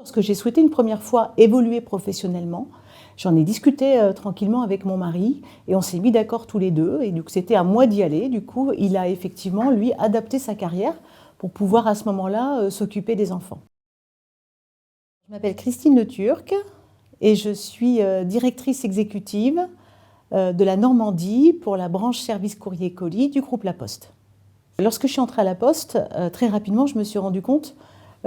Lorsque j'ai souhaité une première fois évoluer professionnellement, j'en ai discuté tranquillement avec mon mari et on s'est mis d'accord tous les deux. Et donc c'était à moi d'y aller. Du coup, il a effectivement, lui, adapté sa carrière pour pouvoir à ce moment-là s'occuper des enfants. Je m'appelle Christine Le Turc et je suis directrice exécutive de la Normandie pour la branche service courrier colis du groupe La Poste. Lorsque je suis entrée à La Poste, très rapidement, je me suis rendu compte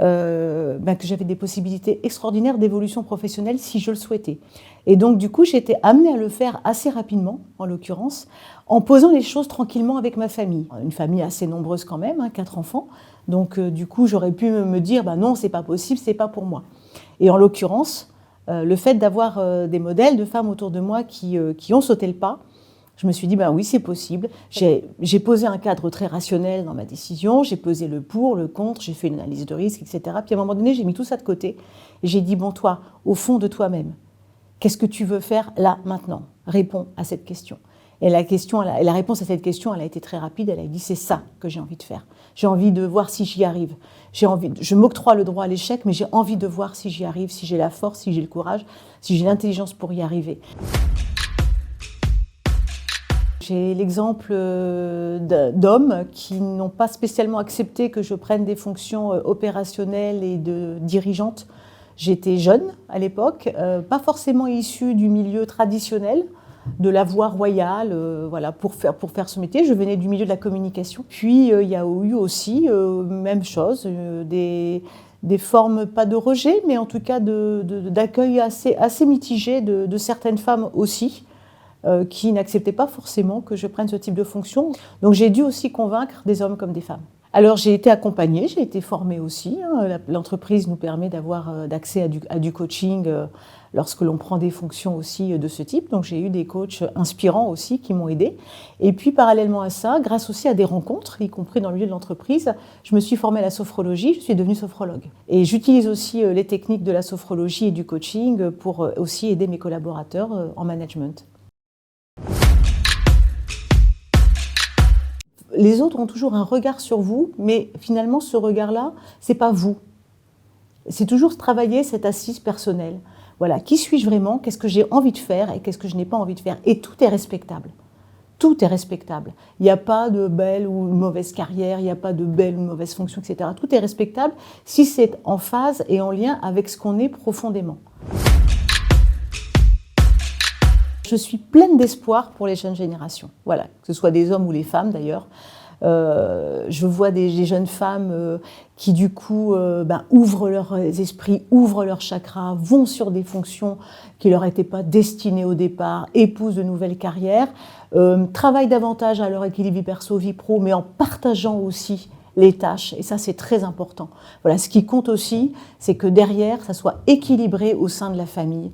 que j'avais des possibilités extraordinaires d'évolution professionnelle si je le souhaitais. Et donc, du coup, j'ai été amenée à le faire assez rapidement, en l'occurrence, en posant les choses tranquillement avec ma famille. Une famille assez nombreuse quand même, 4 enfants. Donc, du coup, j'aurais pu me dire, non, c'est pas possible, c'est pas pour moi. Et en l'occurrence, le fait d'avoir des modèles de femmes autour de moi qui ont sauté le pas, je me suis dit, oui, c'est possible. J'ai posé un cadre très rationnel dans ma décision, j'ai pesé le pour, le contre, j'ai fait une analyse de risque, etc. Puis à un moment donné, j'ai mis tout ça de côté et j'ai dit, toi, au fond de toi-même, qu'est-ce que tu veux faire là, maintenant? Réponds à cette question. Et la réponse à cette question, elle a été très rapide, elle a dit, c'est ça que j'ai envie de faire. J'ai envie de voir si j'y arrive. Je m'octroie le droit à l'échec, mais j'ai envie de voir si j'y arrive, si j'ai la force, si j'ai le courage, si j'ai l'intelligence pour y arriver. J'ai l'exemple d'hommes qui n'ont pas spécialement accepté que je prenne des fonctions opérationnelles et de dirigeante. J'étais jeune à l'époque, pas forcément issue du milieu traditionnel, de la voie royale, pour faire ce métier. Je venais du milieu de la communication. Puis il y a eu aussi, même chose, des formes, pas de rejet, mais en tout cas d'accueil assez mitigé de certaines femmes aussi, qui n'acceptaient pas forcément que je prenne ce type de fonction. Donc j'ai dû aussi convaincre des hommes comme des femmes. Alors j'ai été accompagnée, j'ai été formée aussi. L'entreprise nous permet d'accès à du coaching lorsque l'on prend des fonctions aussi de ce type. Donc j'ai eu des coachs inspirants aussi qui m'ont aidée. Et puis parallèlement à ça, grâce aussi à des rencontres, y compris dans le milieu de l'entreprise, je me suis formée à la sophrologie, je suis devenue sophrologue. Et j'utilise aussi les techniques de la sophrologie et du coaching pour aussi aider mes collaborateurs en management. Les autres ont toujours un regard sur vous, mais finalement, ce regard-là, c'est pas vous. C'est toujours travailler cette assise personnelle. Voilà, qui suis-je vraiment? Qu'est-ce que j'ai envie de faire et qu'est-ce que je n'ai pas envie de faire? Et tout est respectable. Tout est respectable. Il n'y a pas de belle ou mauvaise carrière, il n'y a pas de belle ou mauvaise fonction, etc. Tout est respectable si c'est en phase et en lien avec ce qu'on est profondément. Je suis pleine d'espoir pour les jeunes générations, voilà, que ce soit des hommes ou les femmes d'ailleurs. Je vois des jeunes femmes qui du coup ouvrent leurs esprits, ouvrent leurs chakras, vont sur des fonctions qui leur étaient pas destinées au départ, épousent de nouvelles carrières, travaillent davantage à leur équilibre vie perso, vie pro, mais en partageant aussi les tâches, et ça c'est très important. Voilà, ce qui compte aussi, c'est que derrière, ça soit équilibré au sein de la famille,